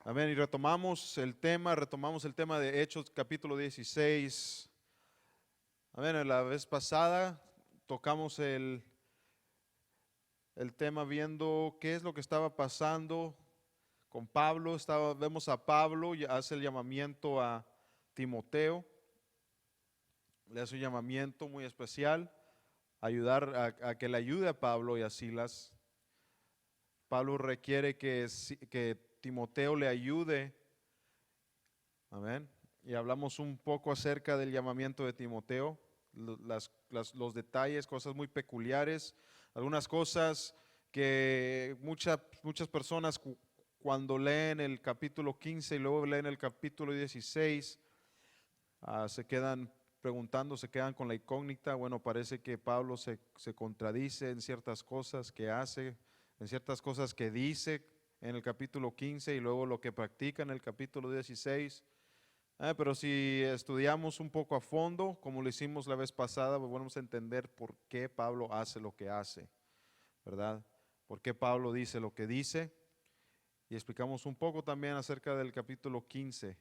Amén. Y retomamos el tema de Hechos capítulo 16. Amén. La vez pasada tocamos el tema viendo qué es lo que estaba pasando con Pablo. Vemos a Pablo y hace el llamamiento a Timoteo. Le hace un llamamiento muy especial, ayudar a que le ayude a Pablo y a Silas. Pablo requiere que Timoteo le ayude. Amén. Y hablamos un poco acerca del llamamiento de Timoteo, los detalles, cosas muy peculiares, algunas cosas que muchas personas cuando leen el capítulo 15 y luego leen el capítulo 16, se quedan preguntando, se quedan con la incógnita. Bueno, parece que Pablo se contradice en ciertas cosas que hace, en ciertas cosas que dice en el capítulo 15 y luego lo que practica en el capítulo 16. Pero si estudiamos un poco a fondo, como lo hicimos la vez pasada, pues vamos a entender por qué Pablo hace lo que hace, ¿verdad? Por qué Pablo dice lo que dice. Y explicamos un poco también acerca del capítulo 15.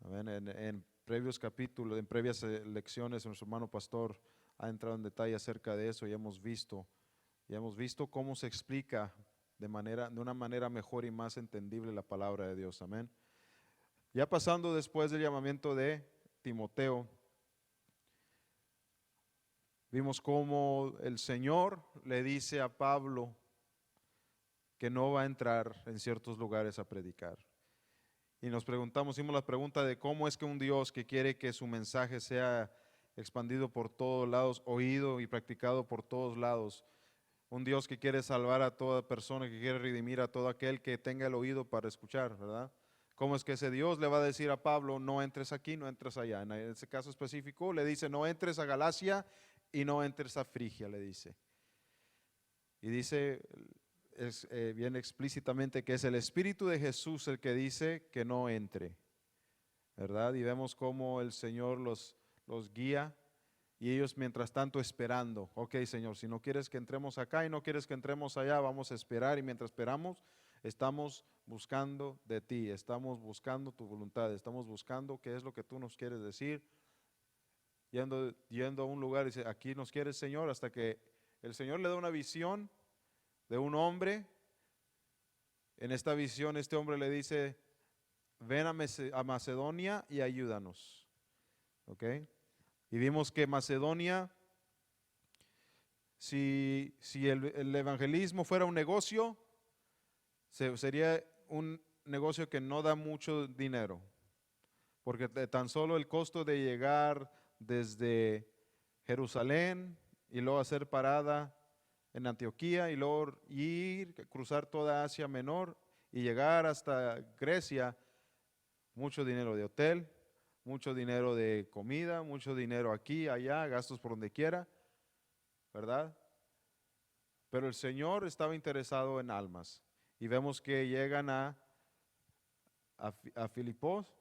Amén. En previos capítulos, en previas lecciones, nuestro hermano pastor ha entrado en detalle acerca de eso y hemos visto cómo se explica de una manera mejor y más entendible la palabra de Dios. Amén. Ya pasando después del llamamiento de Timoteo, vimos cómo el Señor le dice a Pablo que no va a entrar en ciertos lugares a predicar. Y hicimos la pregunta de cómo es que un Dios que quiere que su mensaje sea expandido por todos lados, oído y practicado por todos lados, un Dios que quiere salvar a toda persona, que quiere redimir a todo aquel que tenga el oído para escuchar, ¿verdad? ¿Cómo es que ese Dios le va a decir a Pablo, no entres aquí, no entres allá? En ese caso específico le dice, no entres a Galacia y no entres a Frigia, le dice. Y dice bien explícitamente que es el Espíritu de Jesús el que dice que no entre, ¿verdad? Y vemos cómo el Señor los guía y ellos mientras tanto esperando. Ok, Señor, si no quieres que entremos acá y no quieres que entremos allá, vamos a esperar y mientras esperamos, estamos buscando de ti, estamos buscando tu voluntad, estamos buscando qué es lo que tú nos quieres decir. Yendo a un lugar y dice, aquí nos quieres, Señor, hasta que el Señor le da una visión de un hombre. En esta visión este hombre le dice, ven a Macedonia y ayúdanos. ¿Ok? Y vimos que Macedonia, si el evangelismo fuera un negocio, sería un negocio que no da mucho dinero, porque tan solo el costo de llegar desde Jerusalén y luego hacer parada en Antioquía y luego cruzar toda Asia Menor y llegar hasta Grecia, mucho dinero de hotel, mucho dinero de comida, mucho dinero aquí, allá, gastos por donde quiera, ¿verdad? Pero el Señor estaba interesado en almas. Y vemos que llegan a Filipos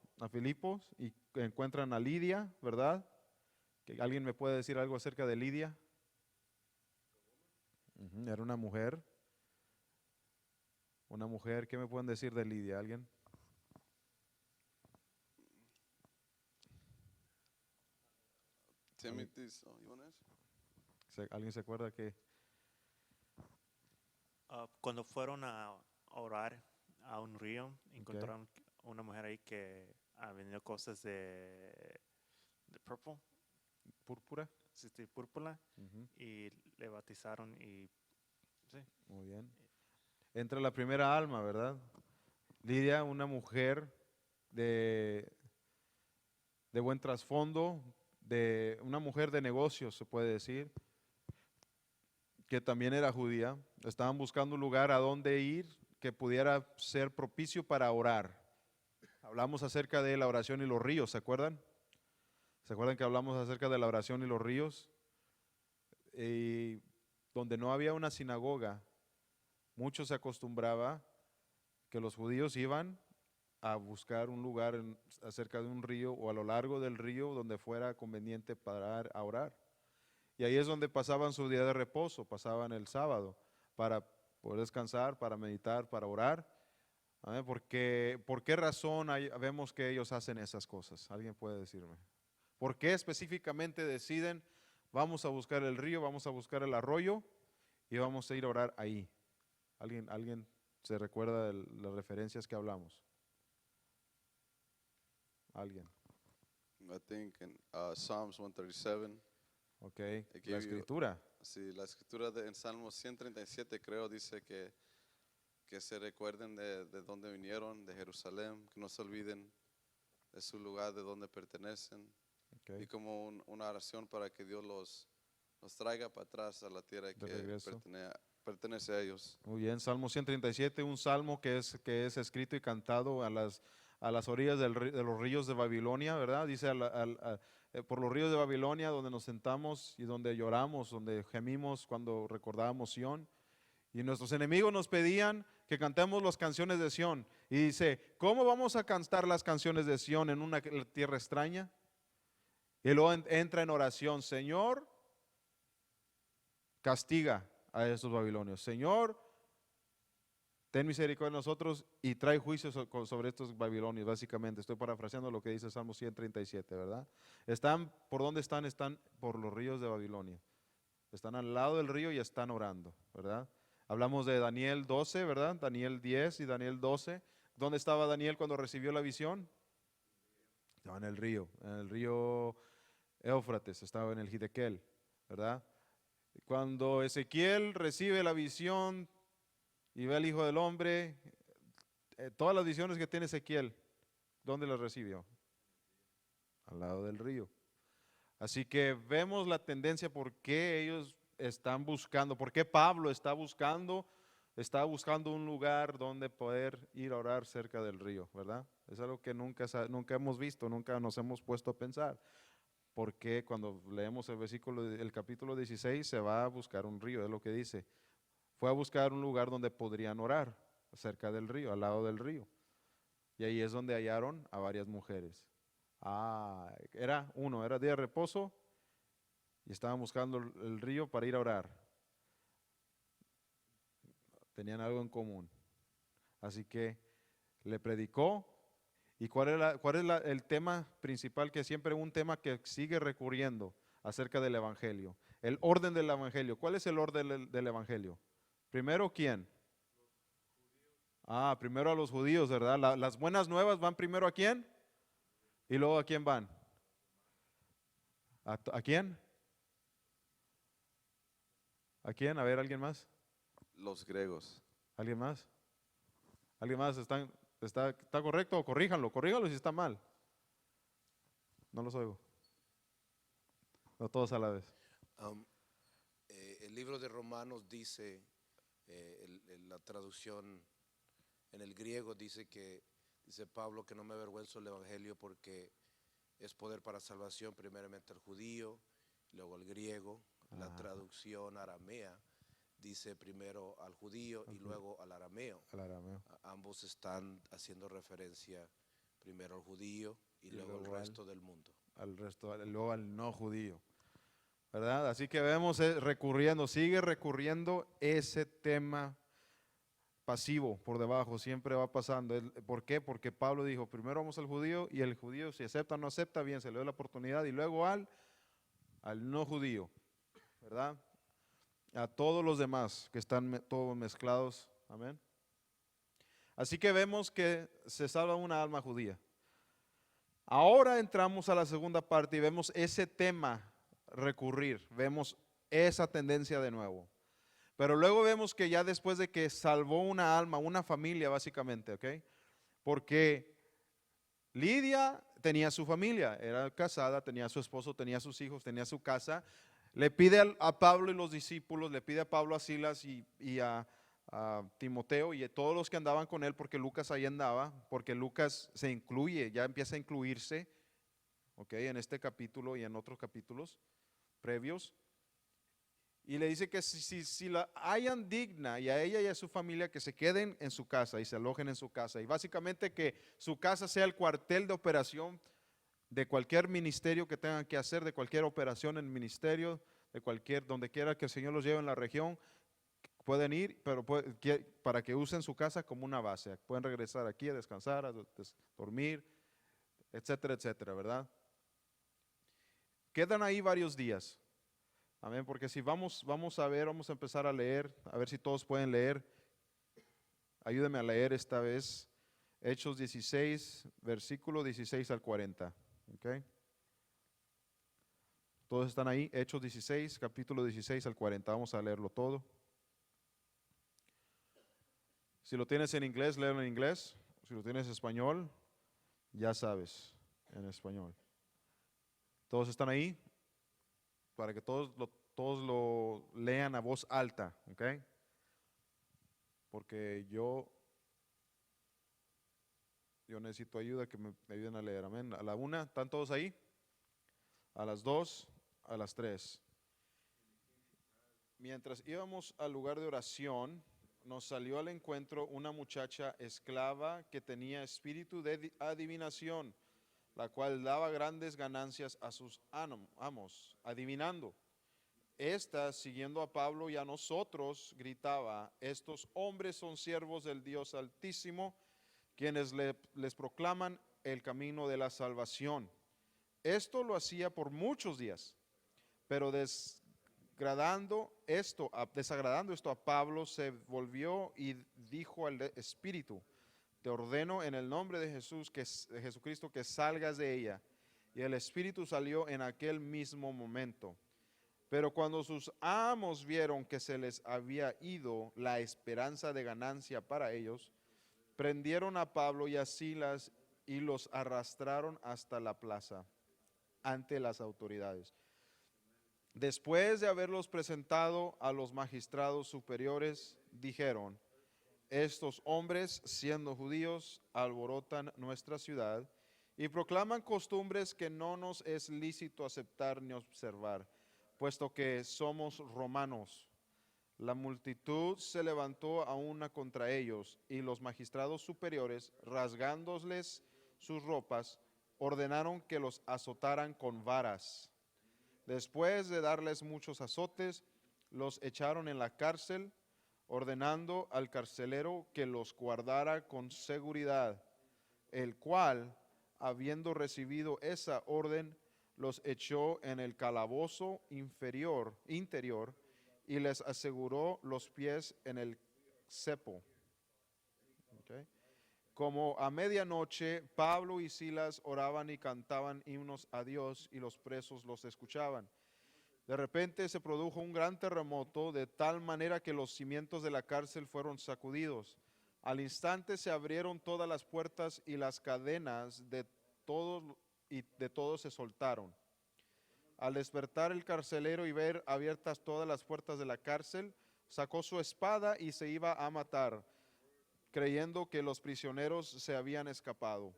y encuentran a Lidia, ¿verdad? ¿Que alguien me puede decir algo acerca de Lidia? Era una mujer. Una mujer, ¿qué me pueden decir de Lidia? ¿Alguien? ¿Alguien, Timothy, ¿you want to answer? ¿Alguien se acuerda que? Cuando fueron a orar a un río, Okay. encontraron una mujer ahí que vendió cosas de purple, Púrpura. sí, púrpura, Ujú. y le bautizaron y sí. Muy bien. Entra la primera alma, ¿verdad? Lidia, una mujer de, de buen trasfondo, de una mujer de negocios, se puede decir, que también era judía. Estaban buscando un lugar a donde ir que pudiera ser propicio para orar. Hablamos acerca de la oración y los ríos, ¿se acuerdan? ¿Se acuerdan que hablamos acerca de la oración y los ríos? Y donde no había una sinagoga, mucho se acostumbraba que los judíos iban a buscar un lugar acerca de un río o a lo largo del río donde fuera conveniente parar a orar. Y ahí es donde pasaban su día de reposo, pasaban el sábado para poder descansar, para meditar, para orar. Amén. ¿Por qué razón vemos que ellos hacen esas cosas? ¿Alguien puede decirme? ¿Por qué específicamente deciden, vamos a buscar el río, vamos a buscar el arroyo y vamos a ir a orar ahí? ¿Alguien se recuerda de las referencias que hablamos? ¿Alguien? I think in Psalms 137, Ok, it la gave you, escritura. sí, la escritura en Salmos 137 creo dice que se recuerden de dónde vinieron, de Jerusalén, que no se olviden de su lugar, de donde pertenecen, y Ok, como una oración para que Dios los traiga para atrás a la tierra de que regreso. pertenece a ellos. Muy bien, Salmo 137, un salmo que es escrito y cantado a las orillas de los ríos de Babilonia, ¿verdad? Dice por los ríos de Babilonia donde nos sentamos y donde lloramos, donde gemimos cuando recordábamos Sión. Y nuestros enemigos nos pedían que cantemos las canciones de Sión. Y dice, ¿cómo vamos a cantar las canciones de Sión en una tierra extraña? Y luego entra en oración, Señor, castiga a estos babilonios. Señor, ten misericordia de nosotros y trae juicio sobre estos babilonios, básicamente. Estoy parafraseando lo que dice Salmo 137, ¿verdad? ¿Por dónde están? Están por los ríos de Babilonia. Están al lado del río y están orando, ¿verdad? Hablamos de Daniel 12, ¿verdad? Daniel 10 y Daniel 12. ¿Dónde estaba Daniel cuando recibió la visión? Estaba en el río Éufrates, estaba en el Hidekel, ¿verdad? Cuando Ezequiel recibe la visión y ve al Hijo del Hombre, todas las visiones que tiene Ezequiel, ¿dónde las recibió? Al lado del río. Así que vemos la tendencia por qué ellos están buscando, por qué Pablo está buscando un lugar donde poder ir a orar cerca del río, ¿verdad? Es algo que nunca hemos visto, nunca nos hemos puesto a pensar. Porque cuando leemos el capítulo 16 se va a buscar un río, es lo que dice. Fue a buscar un lugar donde podrían orar, cerca del río, al lado del río. Y ahí es donde hallaron a varias mujeres. Era día de reposo y estaban buscando el río para ir a orar. Tenían algo en común. Así que le predicó. ¿Y cuál es el tema principal? Que siempre un tema que sigue recurriendo acerca del Evangelio. El orden del Evangelio. ¿Cuál es el orden del Evangelio? Primero, ¿quién? Primero a los judíos, ¿verdad? Las buenas nuevas van primero a quién y luego a quién van. ¿A quién? ¿A quién? A ver, ¿alguien más? Los griegos. ¿Alguien más? ¿Alguien más? ¿Está correcto? O corríjanlo si está mal. No los oigo. No todos a la vez. Um, el libro de Romanos dice, la traducción en el griego dice Pablo que no me avergüenzo del evangelio porque es poder para salvación, primeramente al judío, luego al griego. La traducción aramea dice primero al judío y luego al arameo. Ambos están haciendo referencia primero al judío y luego al resto del mundo. Luego al no judío. ¿Verdad? Así que vemos sigue recurriendo ese tema pasivo por debajo, siempre va pasando. ¿Por qué? Porque Pablo dijo, primero vamos al judío y el judío si acepta o no acepta, bien, se le da la oportunidad y luego al no judío, ¿verdad? A todos los demás que están todos mezclados, amén. Así que vemos que se salva una alma judía. Ahora entramos a la segunda parte y vemos ese tema recurrir, vemos esa tendencia de nuevo. Pero luego vemos que ya después de que salvó una alma, una familia básicamente, ¿ok? Porque Lidia tenía su familia, era casada, tenía su esposo, tenía sus hijos, tenía su casa. Le pide a Pablo y los discípulos, le pide a Pablo, a Silas y a Timoteo y a todos los que andaban con él, porque Lucas ahí andaba, porque Lucas se incluye, ya empieza a incluirse, ¿ok? En este capítulo y en otros capítulos previos. Y le dice que si la hayan digna y a ella y a su familia que se queden en su casa y se alojen en su casa. Y básicamente que su casa sea el cuartel de operación de cualquier ministerio que tengan que hacer, de cualquier operación en el ministerio, donde quiera que el Señor los lleve en la región. pueden ir, pero para que usen su casa como una base. Pueden regresar aquí a descansar, a dormir, etcétera, etcétera, ¿verdad? Quedan ahí varios días. Amén, porque si vamos a empezar a leer, a ver si todos pueden leer. Ayúdenme a leer esta vez Hechos 16, versículo 16 al 40. ¿Ok? Todos están ahí, Hechos 16, capítulo 16 al 40. Vamos a leerlo todo. Si lo tienes en inglés, léelo en inglés. Si lo tienes en español, ya sabes, en español. Todos están ahí para que todos lo lean a voz alta, ¿ok? Porque yo necesito ayuda, que me ayuden a leer, amén. A la 1, ¿están todos ahí? A las 2, a las 3. Mientras íbamos al lugar de oración, nos salió al encuentro una muchacha esclava que tenía espíritu de adivinación, la cual daba grandes ganancias a sus amos, adivinando. Esta, siguiendo a Pablo y a nosotros, gritaba: estos hombres son siervos del Dios Altísimo, quienes les proclaman el camino de la salvación. Esto lo hacía por muchos días, pero desagradando esto a Pablo, se volvió y dijo al espíritu: te ordeno en el nombre de Jesucristo que salgas de ella. Y el espíritu salió en aquel mismo momento. Pero cuando sus amos vieron que se les había ido la esperanza de ganancia para ellos, prendieron a Pablo y a Silas y los arrastraron hasta la plaza ante las autoridades. Después de haberlos presentado a los magistrados superiores, dijeron: estos hombres, siendo judíos, alborotan nuestra ciudad y proclaman costumbres que no nos es lícito aceptar ni observar, puesto que somos romanos. La multitud se levantó a una contra ellos, y los magistrados superiores, rasgándoles sus ropas, ordenaron que los azotaran con varas. Después de darles muchos azotes, los echaron en la cárcel, ordenando al carcelero que los guardara con seguridad, el cual, habiendo recibido esa orden, los echó en el calabozo interior, y les aseguró los pies en el cepo. Okay. Como a medianoche, Pablo y Silas oraban y cantaban himnos a Dios, y los presos los escuchaban. De repente se produjo un gran terremoto, de tal manera que los cimientos de la cárcel fueron sacudidos. Al instante se abrieron todas las puertas y las cadenas de todos se soltaron. Al despertar el carcelero y ver abiertas todas las puertas de la cárcel, sacó su espada y se iba a matar, creyendo que los prisioneros se habían escapado.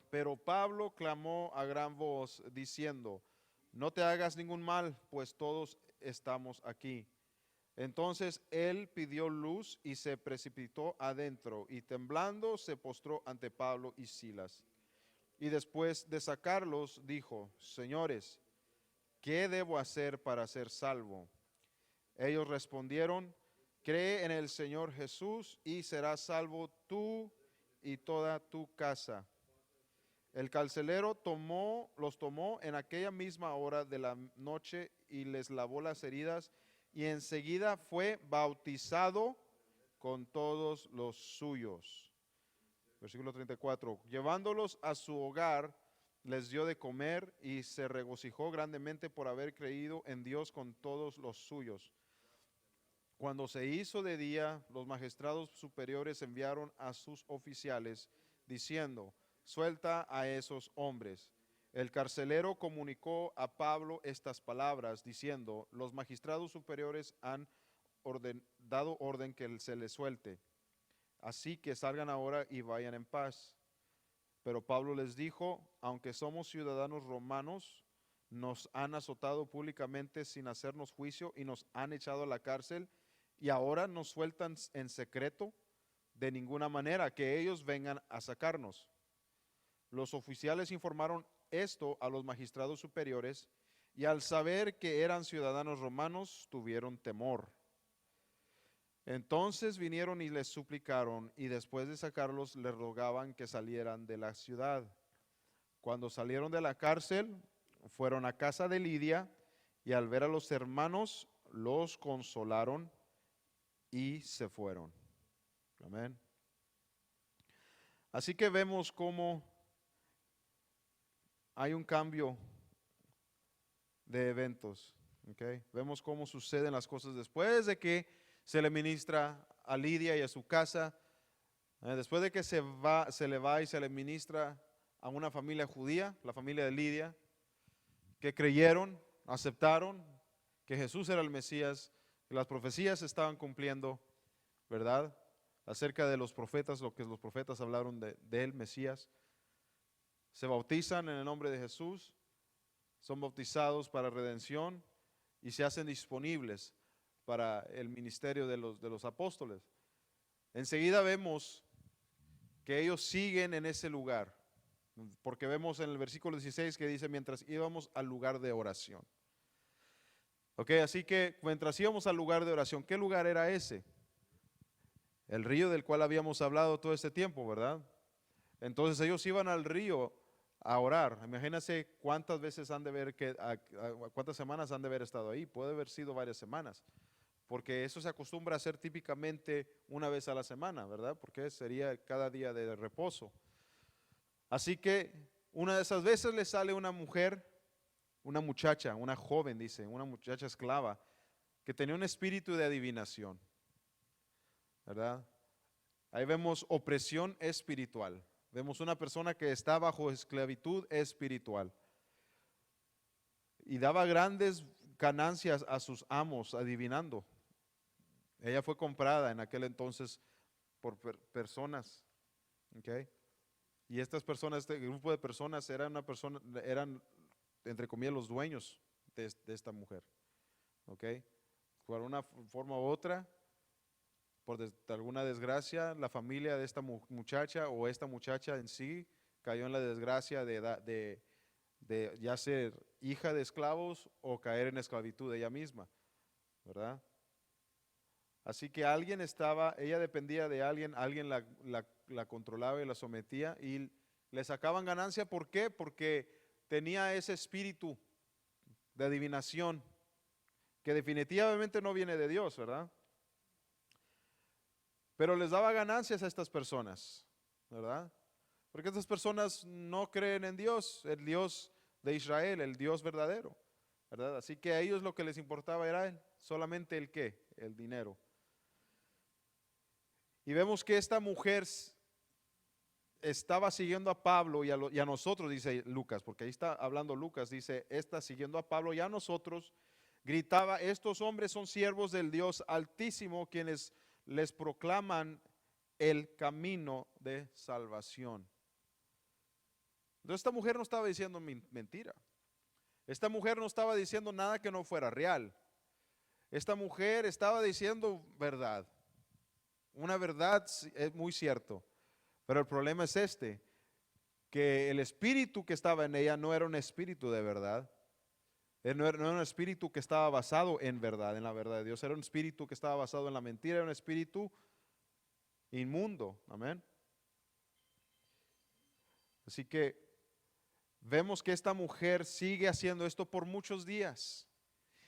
Pero Pablo clamó a gran voz, diciendo: no te hagas ningún mal, pues todos estamos aquí. Entonces él pidió luz y se precipitó adentro, y temblando se postró ante Pablo y Silas. Y después de sacarlos, dijo: señores, ¿qué debo hacer para ser salvo? Ellos respondieron: cree en el Señor Jesús y serás salvo tú y toda tu casa. El carcelero los tomó en aquella misma hora de la noche y les lavó las heridas, y enseguida fue bautizado con todos los suyos. Versículo 34. Llevándolos a su hogar, les dio de comer y se regocijó grandemente por haber creído en Dios con todos los suyos. Cuando se hizo de día, los magistrados superiores enviaron a sus oficiales diciendo: suelta a esos hombres. El carcelero comunicó a Pablo estas palabras diciendo: los magistrados superiores han dado orden que se les suelte. Así que salgan ahora y vayan en paz. Pero Pablo les dijo: aunque somos ciudadanos romanos, nos han azotado públicamente sin hacernos juicio y nos han echado a la cárcel, y ahora nos sueltan en secreto. De ninguna manera, que ellos vengan a sacarnos. Los oficiales informaron esto a los magistrados superiores, y al saber que eran ciudadanos romanos, tuvieron temor. Entonces vinieron y les suplicaron, y después de sacarlos les rogaban que salieran de la ciudad. Cuando salieron de la cárcel, fueron a casa de Lidia, y al ver a los hermanos, los consolaron y se fueron. Amén. Así que vemos cómo hay un cambio de eventos. ¿Okay? Vemos cómo suceden las cosas después de que se le ministra a Lidia y a su casa. Después de que se le va y se le ministra a una familia judía, la familia de Lidia, que creyeron, aceptaron que Jesús era el Mesías, que las profecías se estaban cumpliendo, ¿verdad? Acerca de los profetas, lo que los profetas hablaron del Mesías. Se bautizan en el nombre de Jesús, son bautizados para redención y se hacen disponibles para el ministerio de los apóstoles. Enseguida vemos que ellos siguen en ese lugar, porque vemos en el versículo 16 que dice, mientras íbamos al lugar de oración. Ok, así que mientras íbamos al lugar de oración, ¿qué lugar era ese? El río del cual habíamos hablado todo este tiempo, ¿verdad? Entonces ellos iban al río a orar. Imagínense cuántas veces han de ver cuántas semanas han de haber estado ahí. Puede haber sido varias semanas, porque eso se acostumbra a hacer típicamente una vez a la semana, ¿verdad? Porque sería cada día de reposo. Así que una de esas veces le sale una mujer, una muchacha, una joven, dice, una muchacha esclava, que tenía un espíritu de adivinación, ¿verdad? Ahí vemos opresión espiritual. Vemos una persona que está bajo esclavitud espiritual y daba grandes ganancias a sus amos adivinando. Ella fue comprada en aquel entonces por personas, ¿okay? Y estas personas, este grupo de personas eran entre comillas los dueños de esta mujer, ¿okay? Por una forma u otra, por alguna desgracia, la familia de esta muchacha o esta muchacha en sí cayó en la desgracia de ya ser hija de esclavos o caer en esclavitud ella misma, ¿verdad? Así que ella dependía de alguien la controlaba y la sometía y le sacaban ganancia. ¿Por qué? Porque tenía ese espíritu de adivinación que definitivamente no viene de Dios, ¿verdad? Pero les daba ganancias a estas personas, ¿verdad? Porque estas personas no creen en Dios, el Dios de Israel, el Dios verdadero, ¿verdad? Así que a ellos lo que les importaba era solamente el qué, el dinero. Y vemos que esta mujer estaba siguiendo a Pablo y a nosotros, dice Lucas, porque ahí está hablando Lucas, dice, está siguiendo a Pablo y a nosotros, gritaba, estos hombres son siervos del Dios Altísimo, quienes les proclaman el camino de salvación. Entonces esta mujer no estaba diciendo mentira. Esta mujer no estaba diciendo nada que no fuera real. Esta mujer estaba diciendo verdad. Una verdad es muy cierto. Pero el problema es que el espíritu que estaba en ella no era un espíritu de verdad. No era un espíritu que estaba basado en verdad, en la verdad de Dios. Era un espíritu que estaba basado en la mentira, era un espíritu inmundo. Amén. Así que vemos que esta mujer sigue haciendo esto por muchos días.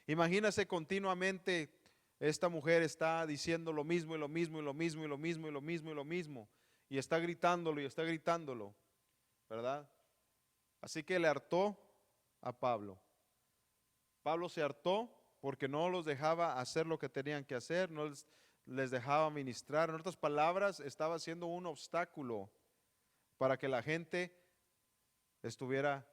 Imagínase continuamente, esta mujer está diciendo lo mismo y lo mismo y lo mismo y lo mismo y lo mismo y lo mismo. Y está gritándolo y está gritándolo, ¿verdad? Así que le hartó a Pablo. Pablo se hartó porque no los dejaba hacer lo que tenían que hacer, no les dejaba ministrar. En otras palabras, estaba siendo un obstáculo para que la gente estuviera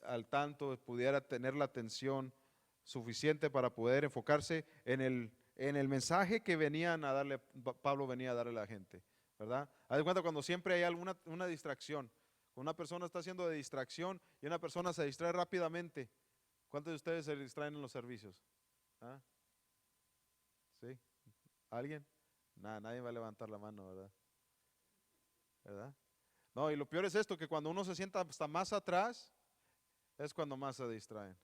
al tanto, pudiera tener la atención suficiente para poder enfocarse en el mensaje que Pablo venía a darle a la gente, ¿verdad? Haz de cuenta cuando siempre hay una distracción, una persona está haciendo de distracción y una persona se distrae rápidamente. ¿Cuántos de ustedes se distraen en los servicios? ¿Ah? ¿Sí? ¿Alguien? Nadie va a levantar la mano, ¿verdad? ¿Verdad? No, y lo peor es esto, que cuando uno se sienta hasta más atrás, es cuando más se distraen.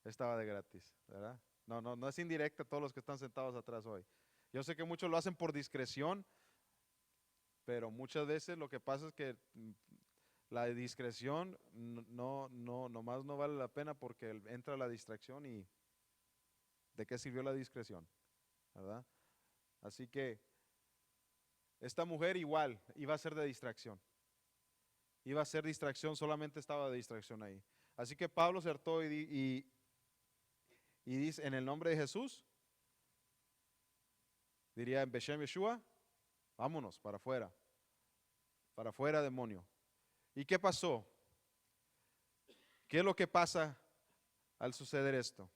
Estaba de gratis, ¿verdad? No es indirecta a todos los que están sentados atrás hoy. Yo sé que muchos lo hacen por discreción, pero muchas veces lo que pasa es que la discreción nomás no vale la pena porque entra la distracción y ¿de qué sirvió la discreción? ¿Verdad? Así que esta mujer igual iba a ser de distracción. Iba a ser distracción, solamente estaba de distracción ahí. Así que Pablo se hartó y dice, en el nombre de Jesús, diría en Beshem Yeshua, vámonos para afuera demonio. ¿Y qué pasó? ¿Qué es lo que pasa al suceder esto?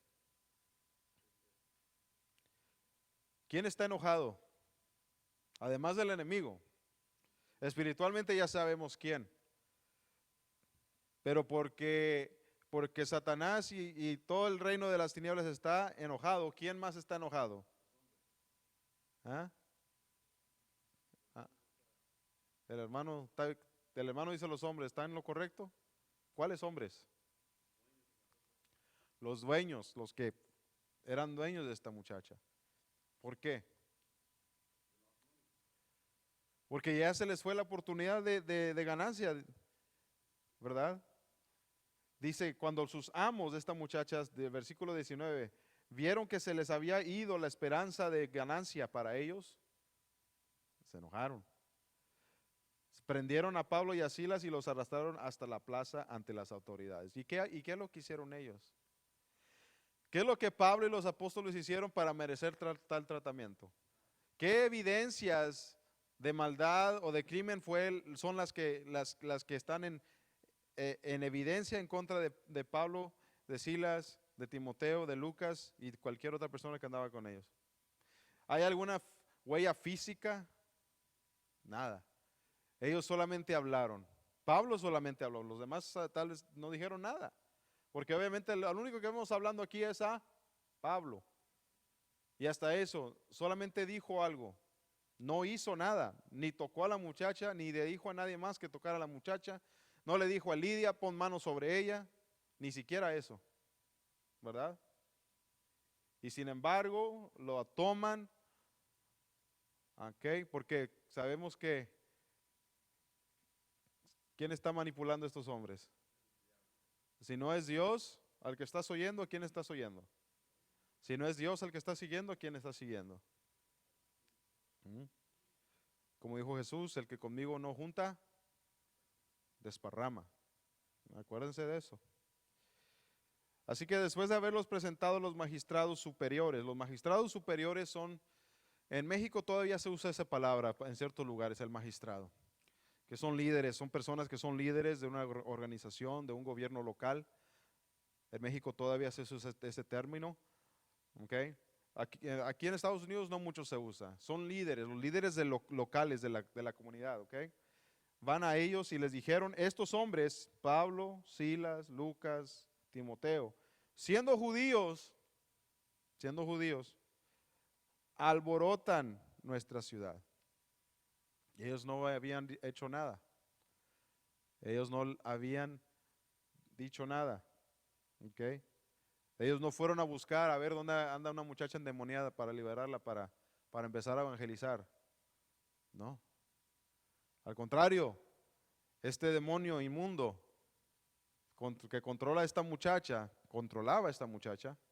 ¿Quién está enojado? Además del enemigo. Espiritualmente ya sabemos quién. Pero porque Satanás y todo el reino de las tinieblas está enojado, ¿quién más está enojado? ¿Ah? Ah, El hermano dice los hombres, ¿están en lo correcto? ¿Cuáles hombres? Los dueños, los que eran dueños de esta muchacha. ¿Por qué? Porque ya se les fue la oportunidad de ganancia, ¿verdad? Dice, cuando sus amos de esta muchacha, del versículo 19, vieron que se les había ido la esperanza de ganancia para ellos, se enojaron. Prendieron a Pablo y a Silas y los arrastraron hasta la plaza ante las autoridades. ¿Y qué es lo que hicieron ellos? ¿Qué es lo que Pablo y los apóstoles hicieron para merecer tal tratamiento? ¿Qué evidencias de maldad o de crimen son las que están en evidencia en contra de Pablo, de Silas, de Timoteo, de Lucas y cualquier otra persona que andaba con ellos? ¿Hay alguna huella física? Nada. Ellos solamente hablaron. Pablo solamente habló. Los demás tal vez no dijeron nada. Porque obviamente lo único que vemos hablando aquí es a Pablo. Y hasta eso, solamente dijo algo. No hizo nada. Ni tocó a la muchacha, ni le dijo a nadie más que tocara a la muchacha. No le dijo a Lidia, pon mano sobre ella. Ni siquiera eso. ¿Verdad? Y sin embargo, lo toman. ¿Ok? Porque sabemos que ¿quién está manipulando a estos hombres? Si no es Dios al que estás oyendo, ¿a quién estás oyendo? Si no es Dios al que estás siguiendo, ¿a quién estás siguiendo? Como dijo Jesús, el que conmigo no junta, desparrama. Acuérdense de eso. Así que después de haberlos presentado los magistrados superiores son, en México todavía se usa esa palabra en ciertos lugares, el magistrado, que son líderes, son personas que son líderes de una organización, de un gobierno local. En México todavía se usa ese término. ¿Okay? Aquí en Estados Unidos no mucho se usa. Son líderes, los líderes locales de la comunidad. ¿Okay? Van a ellos y les dijeron, estos hombres, Pablo, Silas, Lucas, Timoteo, siendo judíos, alborotan nuestra ciudad. Ellos no habían hecho nada. Ellos no habían dicho nada. ¿Okay? Ellos no fueron a buscar a ver dónde anda una muchacha endemoniada para liberarla, para empezar a evangelizar. No. Al contrario, este demonio inmundo que controlaba a esta muchacha,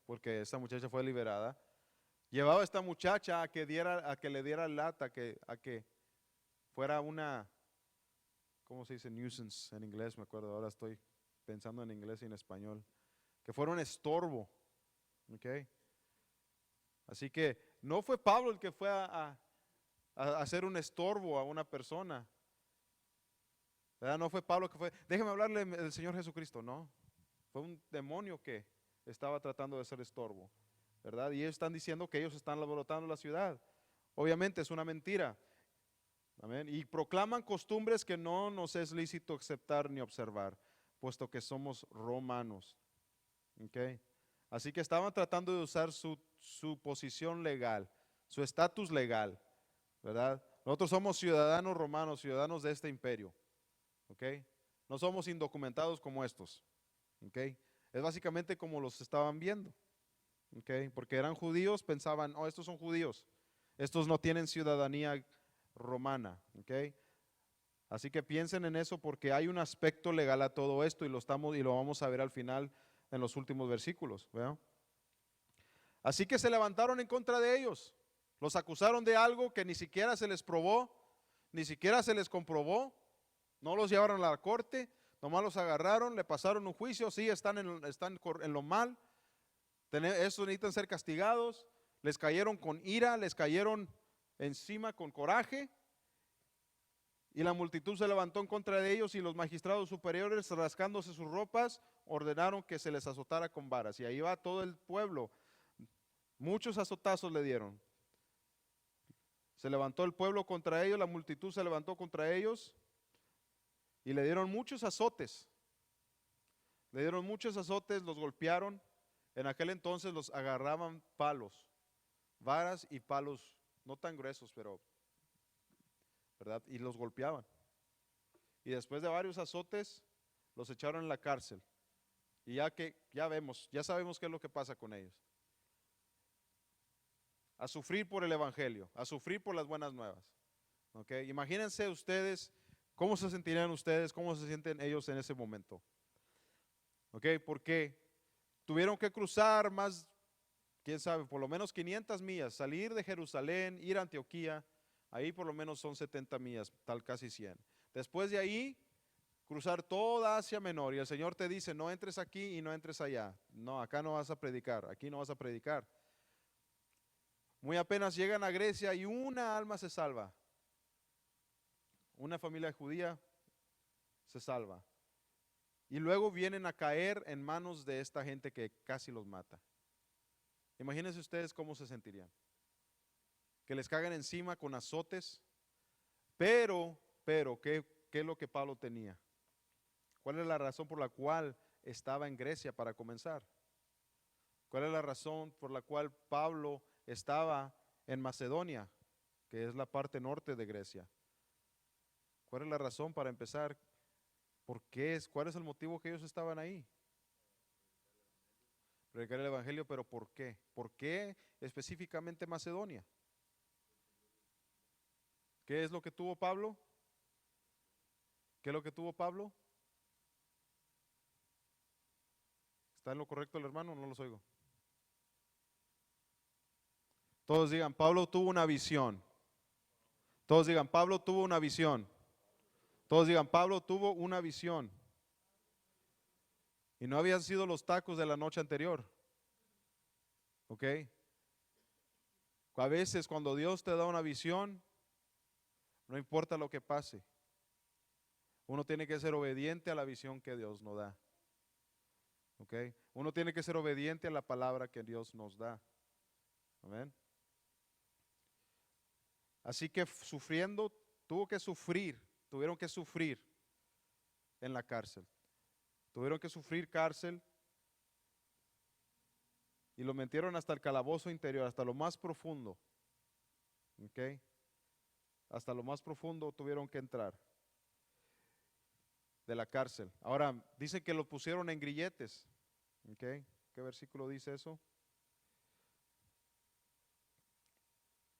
porque esta muchacha fue liberada, llevaba a esta muchacha a que le diera lata, a que fuera una, ¿cómo se dice? Nuisance en inglés, me acuerdo, ahora estoy pensando en inglés y en español. Que fuera un estorbo. ¿Okay? Así que no fue Pablo el que fue a hacer un estorbo a una persona. ¿Verdad? No fue Pablo que fue, déjeme hablarle del Señor Jesucristo. No, fue un demonio que estaba tratando de hacer estorbo. ¿Verdad? Y ellos están diciendo que ellos están alborotando la ciudad. Obviamente es una mentira. Amén. Y proclaman costumbres que no nos es lícito aceptar ni observar, puesto que somos romanos. Okay. Así que estaban tratando de usar su posición legal, su estatus legal, ¿verdad? Nosotros somos ciudadanos romanos, ciudadanos de este imperio, ¿ok? No somos indocumentados como estos, ¿ok? Es básicamente como los estaban viendo, ¿ok? Porque eran judíos, pensaban, oh, estos son judíos, estos no tienen ciudadanía romana, ¿ok? Así que piensen en eso porque hay un aspecto legal a todo esto y lo vamos a ver al final en los últimos versículos, ¿verdad? Así que se levantaron en contra de ellos, los acusaron de algo que ni siquiera se les probó, ni siquiera se les comprobó, no los llevaron a la corte, nomás los agarraron, le pasaron un juicio, sí, están en lo mal, eso necesitan ser castigados, les cayeron con ira, les cayeron encima con coraje, y la multitud se levantó en contra de ellos y los magistrados superiores, rascándose sus ropas, ordenaron que se les azotara con varas. Y ahí va todo el pueblo, muchos azotazos le dieron. Se levantó el pueblo contra ellos, la multitud se levantó contra ellos y le dieron muchos azotes. Le dieron muchos azotes, los golpearon. En aquel entonces los agarraban palos, varas y palos, no tan gruesos, pero, ¿verdad? Y los golpeaban. Y después de varios azotes, los echaron en la cárcel. Y ya sabemos qué es lo que pasa con ellos. A sufrir por el evangelio, a sufrir por las buenas nuevas. ¿Ok? Imagínense ustedes, ¿cómo se sentirían ustedes? ¿Cómo se sienten ellos en ese momento? ¿Ok? Porque tuvieron que cruzar más, quién sabe, por lo menos 500 millas, salir de Jerusalén, ir a Antioquía, ahí por lo menos son 70 millas, tal casi 100. Después de ahí, cruzar toda Asia Menor y el Señor te dice, no entres aquí y no entres allá. No, acá no vas a predicar, aquí no vas a predicar. Muy apenas llegan a Grecia y una alma se salva. Una familia judía se salva. Y luego vienen a caer en manos de esta gente que casi los mata. Imagínense ustedes cómo se sentirían. Que les caigan encima con azotes. Pero, ¿qué es lo que Pablo tenía? ¿Cuál es la razón por la cual estaba en Grecia para comenzar? ¿Cuál es la razón por la cual Pablo estaba en Macedonia, que es la parte norte de Grecia? ¿Cuál es la razón para empezar? ¿Cuál es el motivo que ellos estaban ahí? Predicar el evangelio, pero ¿por qué? ¿Por qué específicamente Macedonia? ¿Qué es lo que tuvo Pablo? ¿Qué es lo que tuvo Pablo? ¿Está en lo correcto el hermano? No los oigo. Todos digan, Pablo tuvo una visión. Todos digan, Pablo tuvo una visión. Todos digan, Pablo tuvo una visión. Y no habían sido los tacos de la noche anterior. ¿Ok? A veces cuando Dios te da una visión, no importa lo que pase, uno tiene que ser obediente a la visión que Dios nos da. ¿Ok? Uno tiene que ser obediente a la palabra que Dios nos da. Amén. Así que tuvieron que sufrir en la cárcel. Tuvieron que sufrir cárcel y lo metieron hasta el calabozo interior, hasta lo más profundo. ¿Ok? Hasta lo más profundo tuvieron que entrar de la cárcel. Ahora, dice que lo pusieron en grilletes. ¿Ok? ¿Qué versículo dice eso?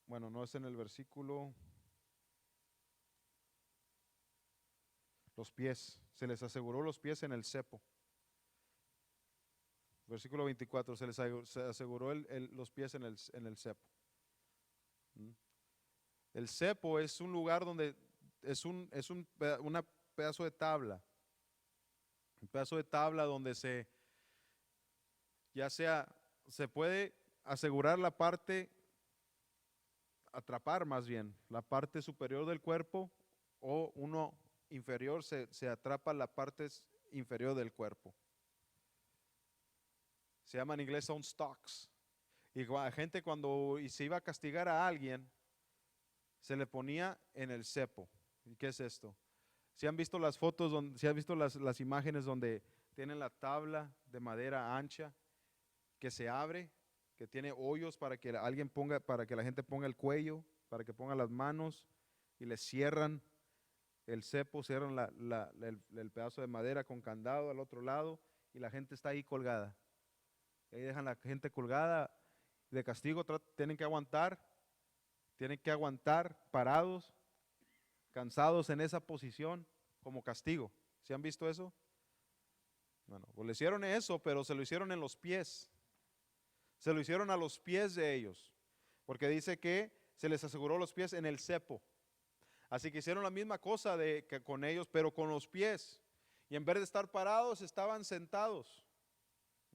Bueno, no es en el versículo. Los pies, se les aseguró los pies en el cepo. Versículo 24, se les aseguró los pies en el cepo. El cepo es un lugar donde una pedazo de tabla. Un pedazo de tabla donde se puede asegurar la parte, atrapar más bien, la parte superior del cuerpo o uno inferior se atrapa la parte inferior del cuerpo. Se llama en inglés son stocks. Y la gente cuando se iba a castigar a alguien, se le ponía en el cepo. ¿Y qué es esto? Si han visto las fotos, si han visto las imágenes donde tienen la tabla de madera ancha que se abre, que tiene hoyos para que para que la gente ponga el cuello, para que ponga las manos y le cierran el cepo, cierran el pedazo de madera con candado al otro lado y la gente está ahí colgada. Y ahí dejan a la gente colgada. De castigo tienen que aguantar parados, cansados en esa posición como castigo. ¿Se han visto eso? Bueno, pues le hicieron eso, pero se lo hicieron en los pies. Se lo hicieron a los pies de ellos, porque dice que se les aseguró los pies en el cepo. Así que hicieron la misma cosa que con ellos, pero con los pies. Y en vez de estar parados, estaban sentados.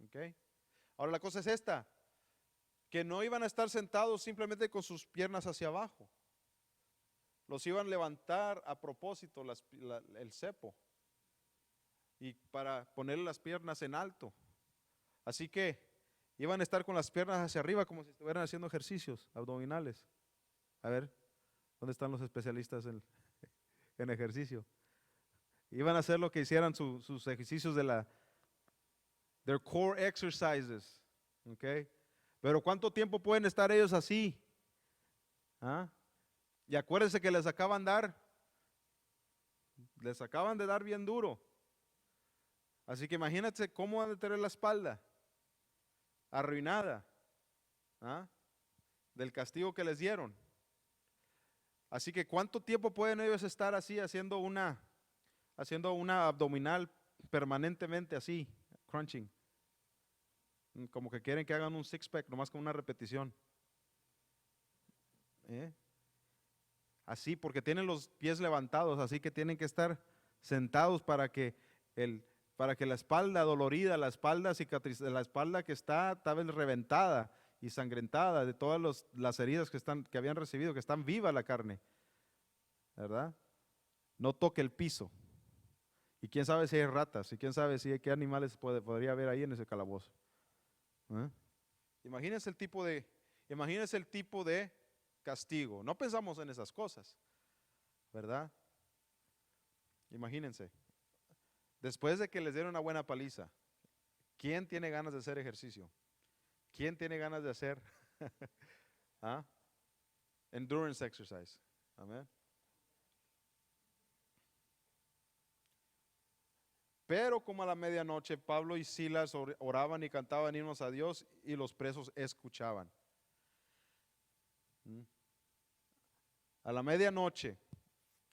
¿Okay? Ahora la cosa es esta, que no iban a estar sentados simplemente con sus piernas hacia abajo. Los iban a levantar a propósito el cepo y para ponerle las piernas en alto. Así que iban a estar con las piernas hacia arriba como si estuvieran haciendo ejercicios abdominales. A ver, ¿dónde están los especialistas en ejercicio? Iban a hacer lo que hicieran sus ejercicios their core exercises. ¿Okay? Pero ¿cuánto tiempo pueden estar ellos así? ¿Ah? Y acuérdense que les acaban de dar bien duro. Así que imagínate cómo van a tener la espalda arruinada, ¿ah? Del castigo que les dieron. Así que ¿cuánto tiempo pueden ellos estar así haciendo una abdominal permanentemente así, crunching? Como que quieren que hagan un six pack nomás con una repetición. Así, porque tienen los pies levantados, así que tienen que estar sentados para que la espalda dolorida, la espalda la espalda que está tal vez reventada y sangrentada de todas las heridas que habían recibido, que están viva la carne, ¿verdad? No toque el piso. Y quién sabe si hay ratas, y quién sabe qué animales podría haber ahí en ese calabozo. Imagínense el tipo de castigo. No pensamos en esas cosas, ¿verdad? Imagínense. Después de que les dieron una buena paliza, ¿quién tiene ganas de hacer ejercicio? ¿Quién tiene ganas de hacer endurance exercise? Amén. Pero como a la medianoche, Pablo y Silas oraban y cantaban himnos a Dios y los presos escuchaban. A la medianoche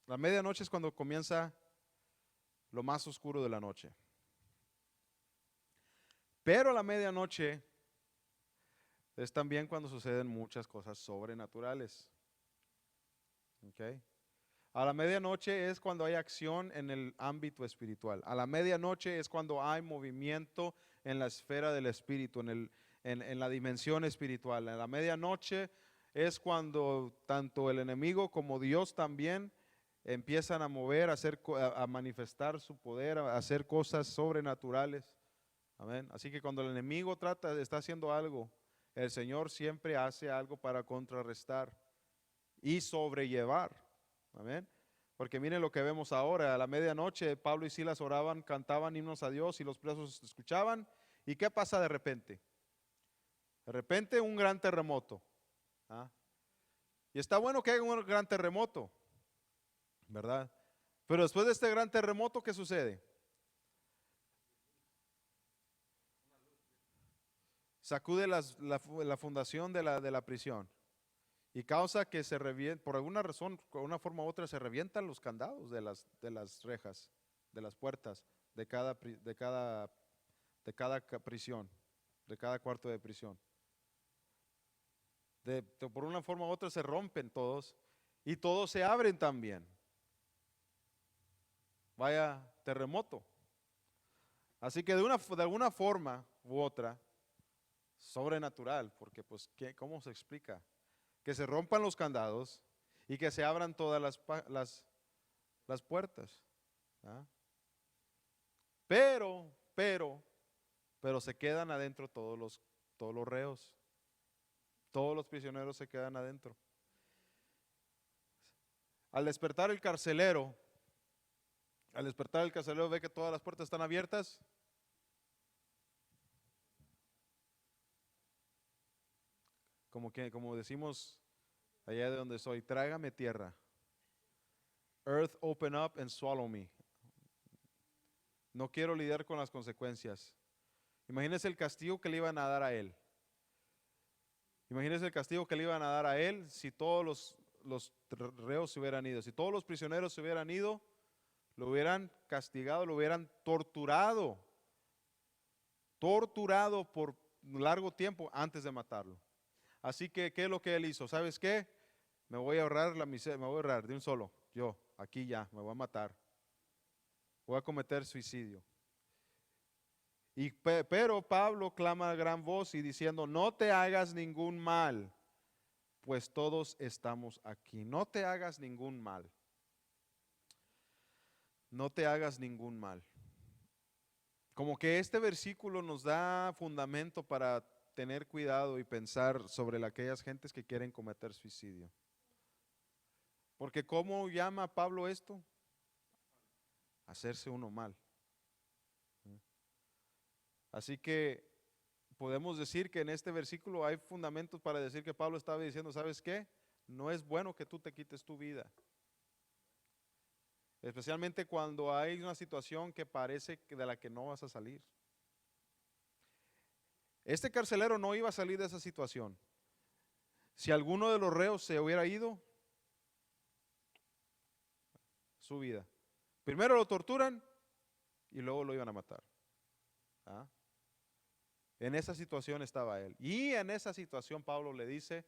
es cuando comienza lo más oscuro de la noche. Pero a la medianoche es también cuando suceden muchas cosas sobrenaturales. ¿Okay? A la medianoche es cuando hay acción en el ámbito espiritual. A la medianoche es cuando hay movimiento en la esfera del espíritu, en la dimensión espiritual. A la medianoche es cuando tanto el enemigo como Dios también empiezan a mover, a manifestar su poder, a hacer cosas sobrenaturales. Amén. Así que cuando el enemigo está haciendo algo, el Señor siempre hace algo para contrarrestar y sobrellevar. Amén. Porque miren lo que vemos ahora. A la medianoche Pablo y Silas oraban, cantaban himnos a Dios y los presos escuchaban. ¿Y qué pasa de repente? De repente un gran terremoto. Y está bueno que haya un gran terremoto, ¿verdad? Pero después de este gran terremoto, ¿qué sucede? Sacude la fundación de la prisión y causa que se revienten, por alguna razón, por una forma u otra, se revientan los candados de las rejas, de las puertas de cada prisión, de cada cuarto de prisión. Por una forma u otra se rompen todos y todos se abren también. Vaya terremoto. Así que de alguna forma u otra, sobrenatural, porque pues, ¿cómo se explica? Que se rompan los candados y que se abran todas las puertas. Pero se quedan adentro todos los reos. Todos los prisioneros se quedan adentro. Al despertar el carcelero ve que todas las puertas están abiertas. Como decimos allá de donde soy, trágame tierra. Earth, open up and swallow me. No quiero lidiar con las consecuencias. Imagínense el castigo que le iban a dar a él. Imagínense el castigo que le iban a dar a él si todos los reos se hubieran ido. Si todos los prisioneros se hubieran ido, lo hubieran castigado, lo hubieran torturado. Torturado por un largo tiempo antes de matarlo. Así que, ¿qué es lo que él hizo? ¿Sabes qué? Me voy a ahorrar la miseria, me voy a ahorrar de un solo. Yo, aquí ya, me voy a matar. Voy a cometer suicidio. Pero Pablo clama a gran voz y diciendo, no te hagas ningún mal, pues todos estamos aquí. No te hagas ningún mal. No te hagas ningún mal. Como que este versículo nos da fundamento para tener cuidado y pensar sobre aquellas gentes que quieren cometer suicidio. Porque ¿cómo llama Pablo esto? Hacerse uno mal. Así que podemos decir que en este versículo hay fundamentos para decir que Pablo estaba diciendo, ¿sabes qué? No es bueno que tú te quites tu vida. Especialmente cuando hay una situación que parece de la que no vas a salir. Este carcelero no iba a salir de esa situación. Si alguno de los reos se hubiera ido, su vida. Primero lo torturan y luego lo iban a matar. ¿Ah? En esa situación estaba él. Y en esa situación Pablo le dice,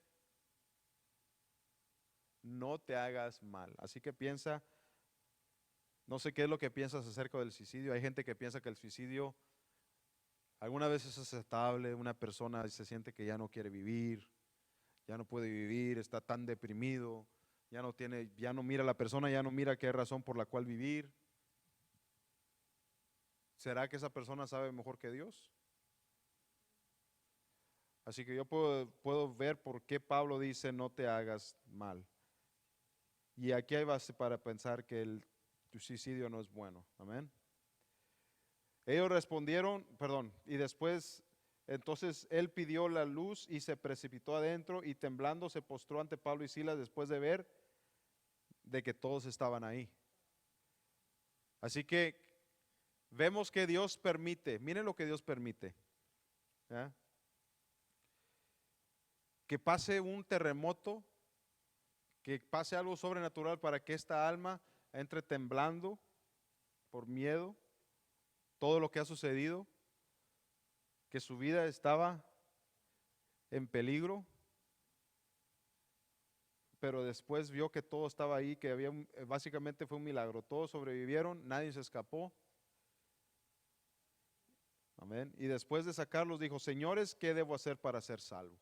no te hagas mal. Así que piensa, no sé qué es lo que piensas acerca del suicidio. Hay gente que piensa que el suicidio alguna vez es aceptable. Una persona se siente que ya no quiere vivir, ya no puede vivir, está tan deprimido, ya no mira a la persona, ya no mira qué razón por la cual vivir. ¿Será que esa persona sabe mejor que Dios? Así que yo puedo ver por qué Pablo dice no te hagas mal. Y aquí hay base para pensar que el suicidio no es bueno. Amén. Ellos respondieron, y después, entonces él pidió la luz y se precipitó adentro y temblando se postró ante Pablo y Silas después de ver de que todos estaban ahí. Así que vemos que Dios permite, miren lo que Dios permite. ¿Ya? Que pase un terremoto, que pase algo sobrenatural para que esta alma entre temblando por miedo, todo lo que ha sucedido, que su vida estaba en peligro, pero después vio que todo estaba ahí, que básicamente fue un milagro, todos sobrevivieron, nadie se escapó. Amén. Y después de sacarlos dijo, señores, ¿qué debo hacer para ser salvo?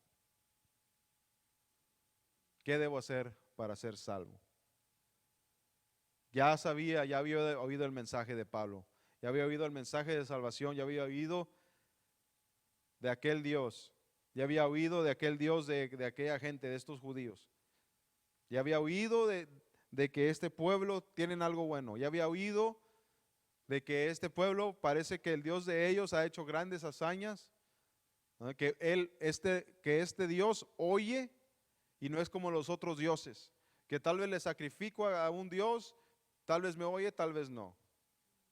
¿Qué debo hacer para ser salvo? Ya había oído el mensaje de Pablo, ya había oído el mensaje de salvación, ya había oído de aquel Dios, ya había oído de aquel Dios de aquella gente, de estos judíos. Ya había oído de que este pueblo tienen algo bueno, ya había oído de que este pueblo parece que el Dios de ellos ha hecho grandes hazañas, ¿no? Que este Dios oye y no es como los otros dioses, que tal vez le sacrifico a un Dios, tal vez me oye, tal vez no,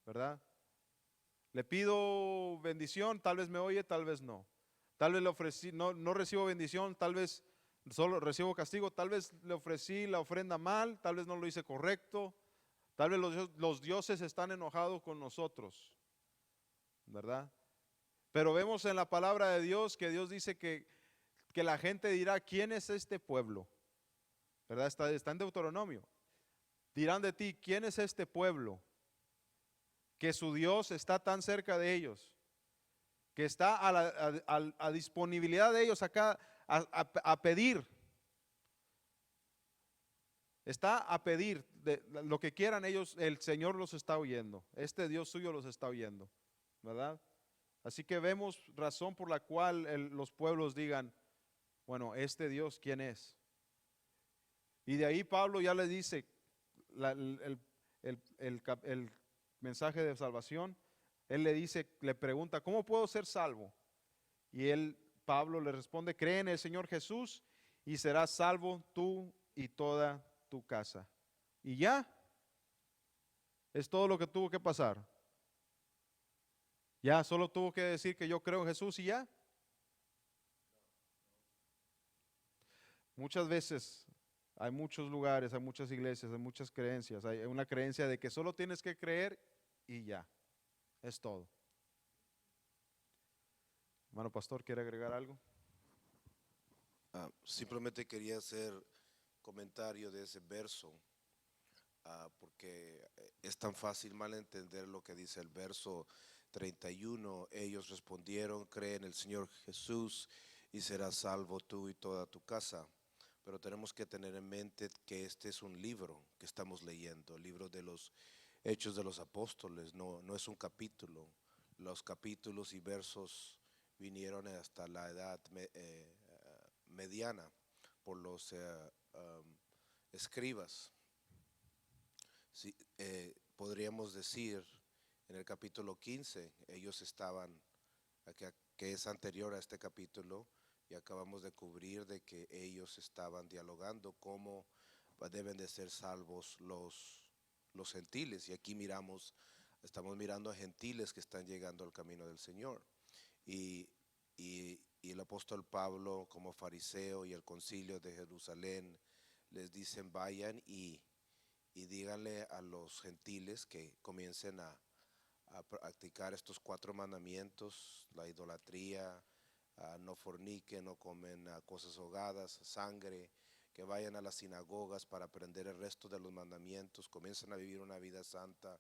¿verdad? Le pido bendición, tal vez me oye, tal vez no. Tal vez le ofrecí, no recibo bendición, tal vez solo recibo castigo, tal vez le ofrecí la ofrenda mal, tal vez no lo hice correcto, tal vez los dioses están enojados con nosotros, ¿verdad? Pero vemos en la palabra de Dios que Dios dice que la gente dirá, ¿quién es este pueblo? ¿Verdad? Está en Deuteronomio. Dirán de ti, ¿quién es este pueblo? Que su Dios está tan cerca de ellos, que está a disponibilidad de ellos acá a pedir. Está a pedir de lo que quieran ellos, el Señor los está oyendo. Este Dios suyo los está oyendo, ¿verdad? Así que vemos razón por la cual los pueblos digan, bueno, este Dios, ¿quién es? Y de ahí Pablo ya le dice el mensaje de salvación. Él le pregunta, ¿cómo puedo ser salvo? Y Pablo le responde, cree en el Señor Jesús y serás salvo tú y toda tu casa. Y ya, es todo lo que tuvo que pasar. Ya, solo tuvo que decir que yo creo en Jesús y ya. Muchas veces hay muchos lugares, hay muchas iglesias, hay muchas creencias. Hay una creencia de que solo tienes que creer y ya. Es todo. Hermano pastor, ¿quiere agregar algo? Simplemente quería hacer comentario de ese verso, porque es tan fácil malentender lo que dice el verso 31. Ellos respondieron, cree en el Señor Jesús y serás salvo tú y toda tu casa. Pero tenemos que tener en mente que este es un libro que estamos leyendo, el libro de los Hechos de los Apóstoles, no es un capítulo. Los capítulos y versos vinieron hasta la edad mediana por los escribas. Sí, podríamos decir en el capítulo 15, ellos estaban, que es anterior a este capítulo, y acabamos de cubrir de que ellos estaban dialogando cómo deben de ser salvos los gentiles. Y aquí estamos mirando a gentiles que están llegando al camino del Señor. Y el apóstol Pablo, como fariseo, y el concilio de Jerusalén les dicen vayan y díganle a los gentiles que comiencen a practicar estos 4 mandamientos: la idolatría, no forniquen, no comen cosas ahogadas, sangre, que vayan a las sinagogas para aprender el resto de los mandamientos, comiencen a vivir una vida santa.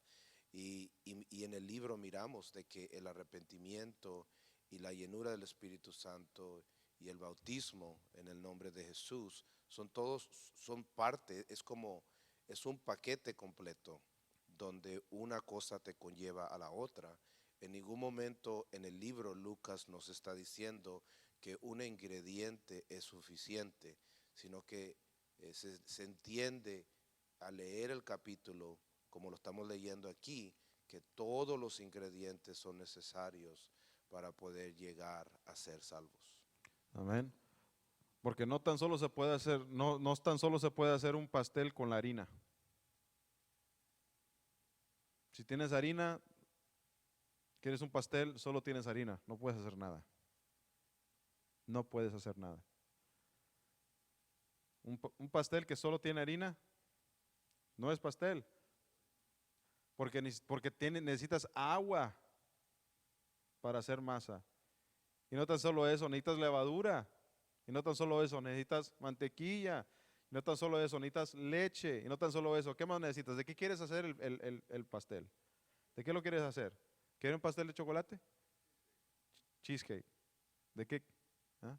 Y en el libro miramos de que el arrepentimiento y la llenura del Espíritu Santo y el bautismo en el nombre de Jesús son parte, es un paquete completo donde una cosa te conlleva a la otra. En ningún momento en el libro Lucas nos está diciendo que un ingrediente es suficiente, sino que se entiende al leer el capítulo, como lo estamos leyendo aquí, que todos los ingredientes son necesarios para poder llegar a ser salvos. Amén. Porque no tan solo se puede hacer, no tan solo se puede hacer un pastel con la harina. Si tienes harina, quieres un pastel, solo tienes harina, no puedes hacer nada. No puedes hacer nada. Un pastel que solo tiene harina no es pastel, porque necesitas agua para hacer masa. Y no tan solo eso, necesitas levadura. Y no tan solo eso, necesitas mantequilla. Y no tan solo eso, necesitas leche. Y no tan solo eso, ¿qué más necesitas? ¿De qué quieres hacer el pastel? ¿De qué lo quieres hacer? ¿Quieres un pastel de chocolate? Cheesecake. ¿De qué? ¿Ah?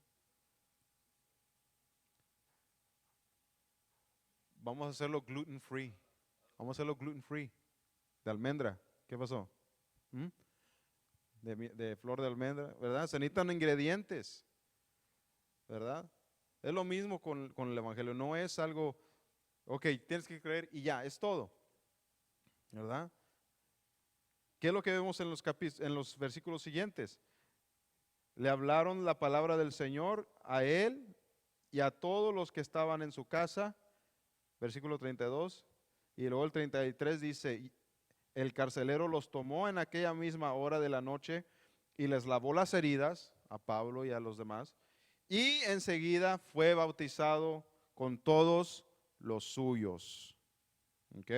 Vamos a hacerlo gluten free. Vamos a hacerlo gluten free. De almendra. ¿Qué pasó? ¿Mm? De flor de almendra, ¿verdad? Se necesitan ingredientes, ¿verdad? Es lo mismo con el Evangelio. No es algo, ok, tienes que creer y ya, es todo, ¿verdad? ¿Qué es lo que vemos en los versículos siguientes? Le hablaron la palabra del Señor a él y a todos los que estaban en su casa, versículo 32, y luego el 33 dice, el carcelero los tomó en aquella misma hora de la noche y les lavó las heridas a Pablo y a los demás, y enseguida fue bautizado con todos los suyos. ¿Ok?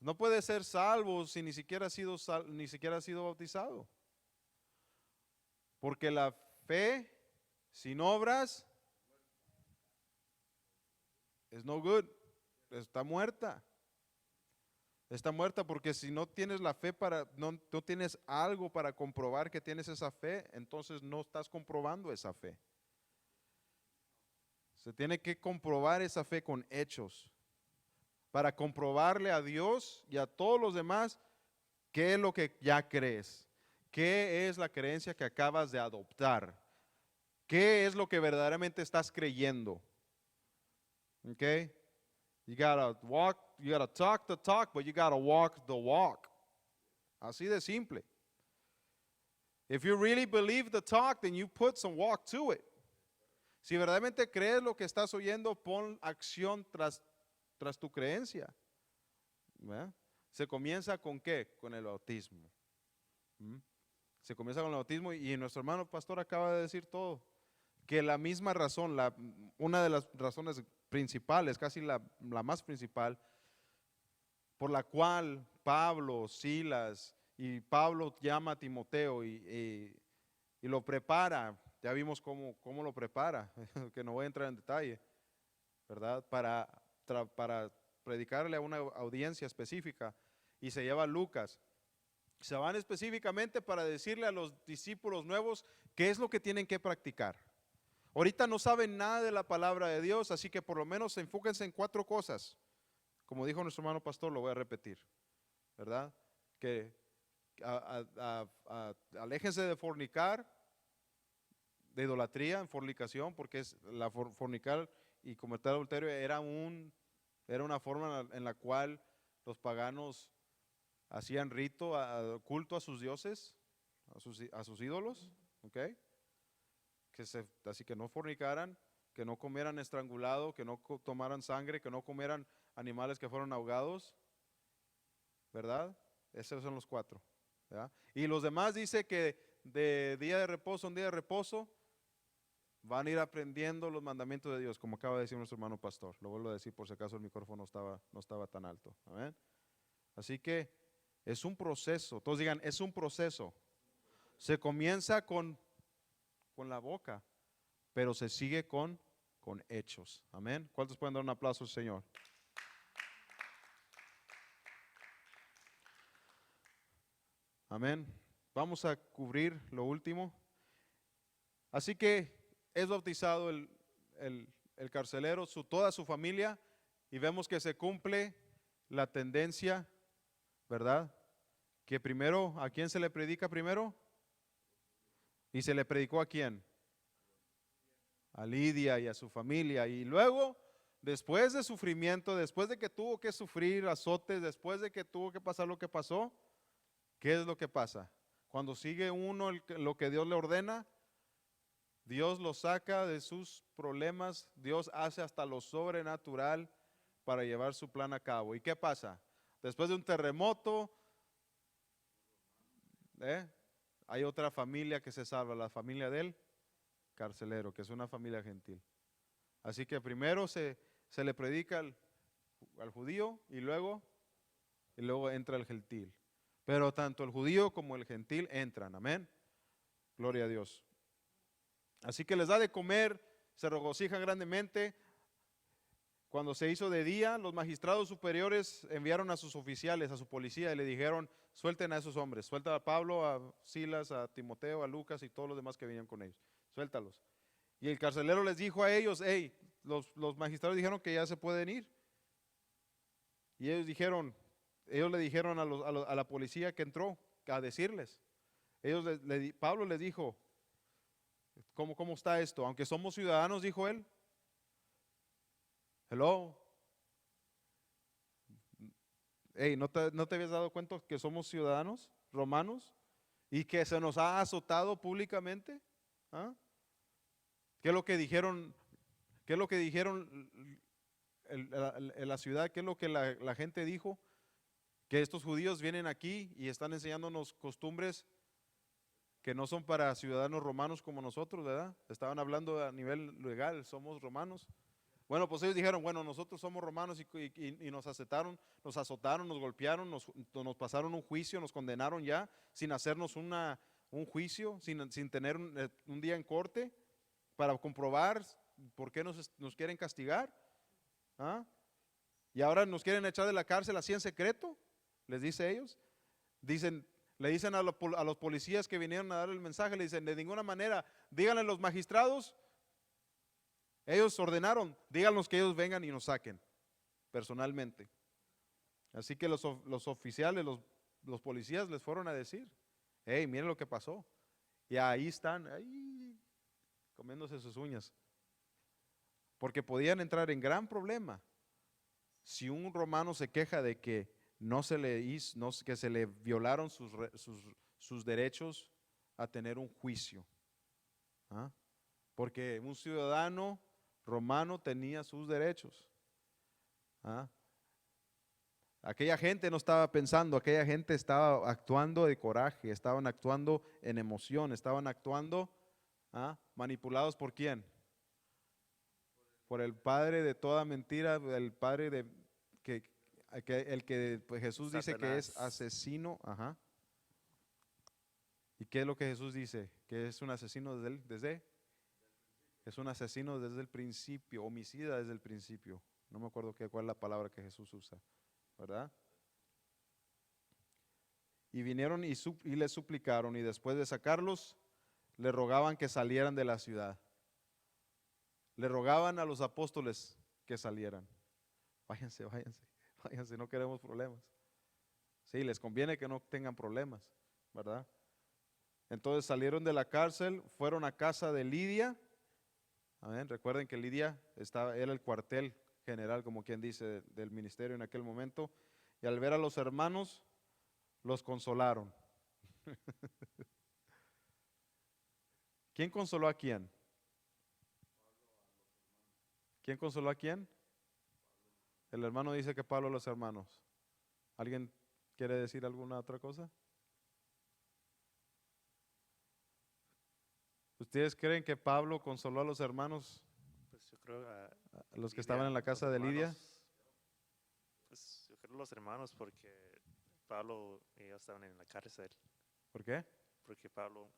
No puede ser salvo si ni siquiera ha sido bautizado. Porque la fe sin obras es no good, está muerta. Está muerta porque si no tienes la fe no tienes algo para comprobar que tienes esa fe, entonces no estás comprobando esa fe. Se tiene que comprobar esa fe con hechos para comprobarle a Dios y a todos los demás qué es lo que ya crees, qué es la creencia que acabas de adoptar, qué es lo que verdaderamente estás creyendo. ¿Ok? You gotta talk the talk, but you gotta walk the walk. Así de simple. If you really believe the talk, then you put some walk to it. Si verdaderamente crees lo que estás oyendo, pon acción tras tu creencia. ¿Verdad? Se comienza con ¿qué? Con el bautismo. ¿Mm? Se comienza con el bautismo y nuestro hermano pastor acaba de decir todo. Que la misma razón, una de las razones principales, casi la más principal, por la cual Pablo, Silas y Pablo llama a Timoteo y lo prepara, ya vimos cómo lo prepara, que no voy a entrar en detalle, ¿verdad? Para predicarle a una audiencia específica y se lleva a Lucas. Se van específicamente para decirle a los discípulos nuevos qué es lo que tienen que practicar. Ahorita no saben nada de la palabra de Dios, así que por lo menos enfóquense en 4 cosas. Como dijo nuestro hermano pastor, lo voy a repetir, ¿verdad? Que aléjense de fornicar, de idolatría, en fornicación, porque fornicar y cometer adulterio era una forma en la cual los paganos hacían rito, culto a sus dioses, a sus ídolos, ¿ok? Así que no fornicaran, que no comieran estrangulado, que no tomaran sangre, que no comieran animales que fueron ahogados, ¿verdad? Esos son los 4, ¿verdad? Y los demás dice que de día de reposo en día de reposo van a ir aprendiendo los mandamientos de Dios, como acaba de decir nuestro hermano pastor. Lo vuelvo a decir por si acaso el micrófono no estaba tan alto. ¿Amén? Así que es un proceso. Todos digan, es un proceso. Se comienza con la boca, pero se sigue con hechos. Amén. ¿Cuántos pueden dar un aplauso al Señor? Amén. Vamos a cubrir lo último. Así que es bautizado el carcelero, toda su familia, y vemos que se cumple la tendencia, ¿verdad? Que primero, ¿a quién se le predica primero? ¿Y se le predicó a quién? A Lidia y a su familia. Y luego, después de sufrimiento, después de que tuvo que sufrir azotes, después de que tuvo que pasar lo que pasó, ¿qué es lo que pasa? Cuando sigue uno lo que Dios le ordena, Dios lo saca de sus problemas, Dios hace hasta lo sobrenatural para llevar su plan a cabo. ¿Y qué pasa? Después de un terremoto, hay otra familia que se salva, la familia del carcelero, que es una familia gentil. Así que primero se le predica al judío y luego entra el gentil. Pero tanto el judío como el gentil entran, amén. Gloria a Dios. Así que les da de comer, se regocijan grandemente. Cuando se hizo de día, los magistrados superiores enviaron a sus oficiales, a su policía, y le dijeron, suelten a esos hombres, suelta a Pablo, a Silas, a Timoteo, a Lucas y todos los demás que venían con ellos, suéltalos. Y el carcelero les dijo a ellos, hey, los magistrados dijeron que ya se pueden ir. Y ellos le dijeron a la policía que entró a decirles. Pablo les dijo, ¿cómo está esto? Aunque somos ciudadanos, dijo él. Hello. Hey, ¿no te habías dado cuenta que somos ciudadanos romanos y que se nos ha azotado públicamente? ¿Ah? ¿Qué es lo que dijeron? ¿Qué es lo que dijeron en la ciudad? ¿Qué es lo que la gente dijo? Que estos judíos vienen aquí y están enseñándonos costumbres que no son para ciudadanos romanos como nosotros, ¿verdad? Estaban hablando a nivel legal, somos romanos. Bueno, pues ellos dijeron, bueno, nosotros somos romanos y nos azotaron, nos golpearon, nos pasaron un juicio, nos condenaron ya sin hacernos un juicio, sin tener un día en corte para comprobar por qué nos quieren castigar. ¿Ah? Y ahora nos quieren echar de la cárcel así en secreto, les dice ellos. Le dicen a los policías que vinieron a dar el mensaje, le dicen, de ninguna manera, díganle a los magistrados. Ellos ordenaron, díganos que ellos vengan y nos saquen personalmente. Así que los oficiales, los policías les fueron a decir, hey, miren lo que pasó. Y ahí están, ahí, comiéndose sus uñas. Porque podían entrar en gran problema si un romano se queja de que que se le violaron sus derechos a tener un juicio. ¿Ah? Porque un ciudadano romano tenía sus derechos. ¿Ah? Aquella gente no estaba pensando, aquella gente estaba actuando de coraje, estaban actuando en emoción, estaban actuando manipulados ¿por quién? Por el padre de toda mentira, el padre de que, el que pues, Jesús dice que es Satanás. asesino, ajá. ¿Y qué es lo que Jesús dice? Que es un asesino es un asesino desde el principio, homicida desde el principio. No me acuerdo cuál es la palabra que Jesús usa, ¿verdad? Y vinieron y le suplicaron, y después de sacarlos, le rogaban que salieran de la ciudad. Le rogaban a los apóstoles que salieran. Váyanse, váyanse, váyanse, no queremos problemas. Sí, les conviene que no tengan problemas, ¿verdad? Entonces salieron de la cárcel, fueron a casa de Lidia. Amén. Recuerden que Lidia era el cuartel general, como quien dice, del ministerio en aquel momento. Y al ver a los hermanos, los consolaron. ¿Quién consoló a quién? ¿Quién consoló a quién? El hermano dice que Pablo a los hermanos. ¿Alguien quiere decir alguna otra cosa? ¿Ustedes creen que Pablo consoló a los hermanos, Pues yo creo a los que estaban en la casa de Lidia? Pues yo creo los hermanos porque Pablo y ellos estaban en la cárcel. ¿Por qué? Porque Pablo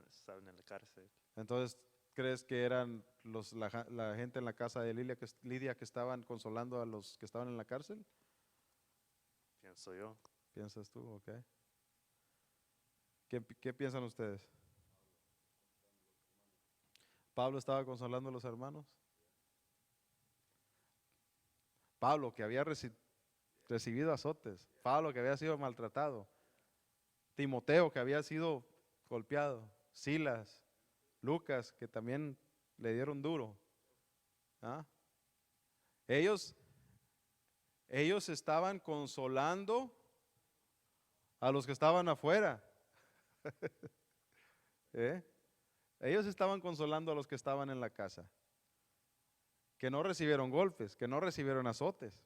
estaban en la cárcel. Entonces, ¿crees que eran la gente en la casa de Lidia que estaban consolando a los que estaban en la cárcel? Pienso yo. ¿Piensas tú? Ok. ¿Qué piensan ustedes? ¿Pablo estaba consolando a los hermanos? Pablo, que había recibido azotes. Pablo, que había sido maltratado. Timoteo, que había sido golpeado. Silas, Lucas, que también le dieron duro. ¿Ah? Ellos estaban consolando a los que estaban afuera. ¿Eh? Ellos estaban consolando a los que estaban en la casa, que no recibieron golpes, que no recibieron azotes.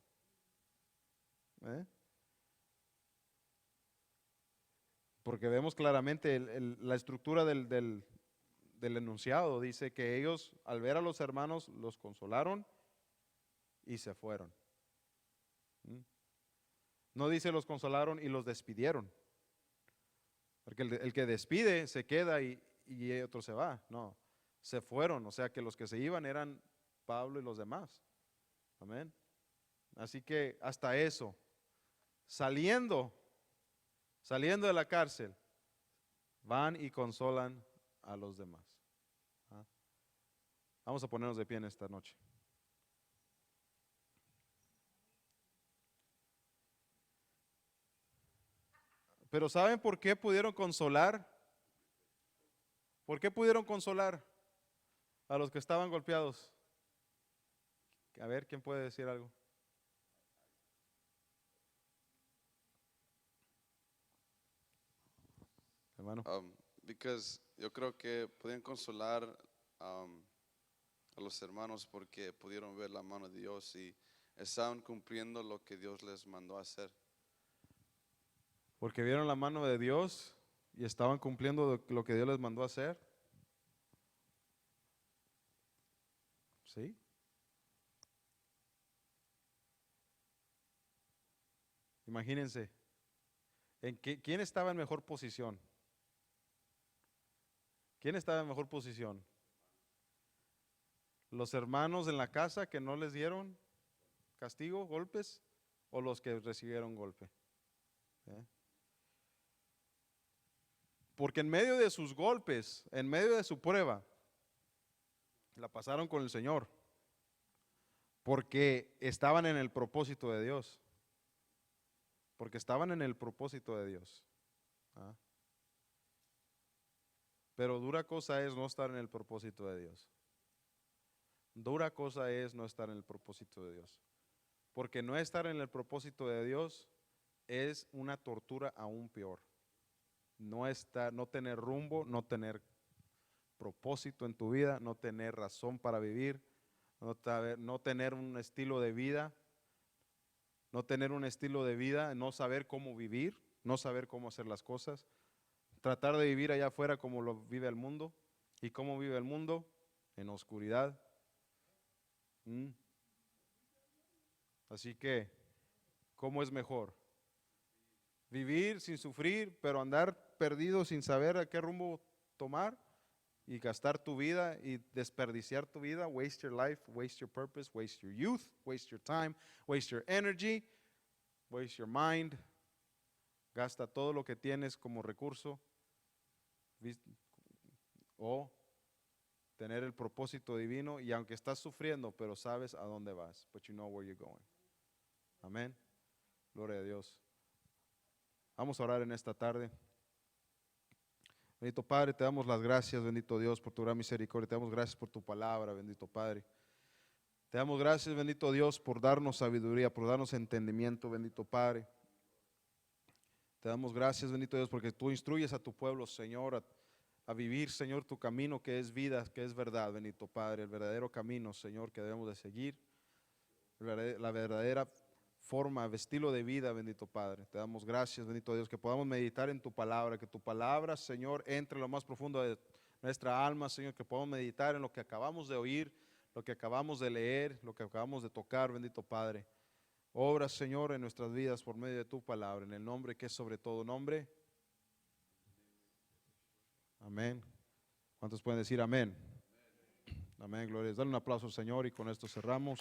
¿Eh? Porque vemos claramente la estructura del enunciado. Dice que ellos al ver a los hermanos los consolaron y se fueron. ¿Mm? No dice los consolaron y los despidieron. Porque el que despide se queda y otro se va. No, se fueron. O sea que los que se iban eran Pablo y los demás. Amén. Así que hasta eso, saliendo de la cárcel, van y consolan a los demás. ¿Ah? Vamos a ponernos de pie en esta noche. Pero ¿saben por qué pudieron consolar? ¿Por qué pudieron consolar a los que estaban golpeados? A ver, ¿quién puede decir algo? Hermano. Because yo creo que podían consolar a los hermanos porque pudieron ver la mano de Dios y estaban cumpliendo lo que Dios les mandó a hacer. Porque vieron la mano de Dios y estaban cumpliendo lo que Dios les mandó a hacer. ¿Sí? Imagínense, ¿quién estaba en mejor posición? ¿Quién estaba en mejor posición? ¿Los hermanos en la casa que no les dieron castigo, golpes, o los que recibieron golpe? ¿Eh? Porque en medio de sus golpes, en medio de su prueba, la pasaron con el Señor. Porque estaban en el propósito de Dios. Porque estaban en el propósito de Dios. ¿Ah? Pero dura cosa es no estar en el propósito de Dios. Dura cosa es no estar en el propósito de Dios. Porque no estar en el propósito de Dios es una tortura aún peor. No tener rumbo, no tener propósito en tu vida, no tener razón para vivir, no tener un estilo de vida, no tener un estilo de vida, no saber cómo vivir, no saber cómo hacer las cosas, tratar de vivir allá afuera como lo vive el mundo. ¿Y cómo vive el mundo? En oscuridad. Así que, ¿cómo es mejor? Vivir sin sufrir, pero andar perdido sin saber a qué rumbo tomar y gastar tu vida y desperdiciar tu vida, waste your life, waste your purpose, waste your youth, waste your time, waste your energy, waste your mind. Gasta todo lo que tienes como recurso o tener el propósito divino y aunque estás sufriendo, pero sabes a dónde vas, but you know where you're going. Amén. Gloria a Dios. Vamos a orar en esta tarde. Bendito Padre, te damos las gracias, bendito Dios, por tu gran misericordia. Te damos gracias por tu palabra, bendito Padre. Te damos gracias, bendito Dios, por darnos sabiduría, por darnos entendimiento, bendito Padre. Te damos gracias, bendito Dios, porque tú instruyes a tu pueblo, Señor, a vivir, Señor, tu camino que es vida, que es verdad, bendito Padre, el verdadero camino, Señor, que debemos de seguir, la verdadera forma, estilo de vida, bendito Padre. Te damos gracias, bendito Dios, que podamos meditar en tu palabra, que tu palabra, Señor, entre en lo más profundo de nuestra alma, Señor, que podamos meditar en lo que acabamos de oír, lo que acabamos de leer, lo que acabamos de tocar, bendito Padre. Obra, Señor, en nuestras vidas por medio de tu palabra, en el nombre que es sobre todo nombre. Amén. ¿Cuántos pueden decir amén? Amén, gloria. Dale un aplauso al Señor y con esto cerramos.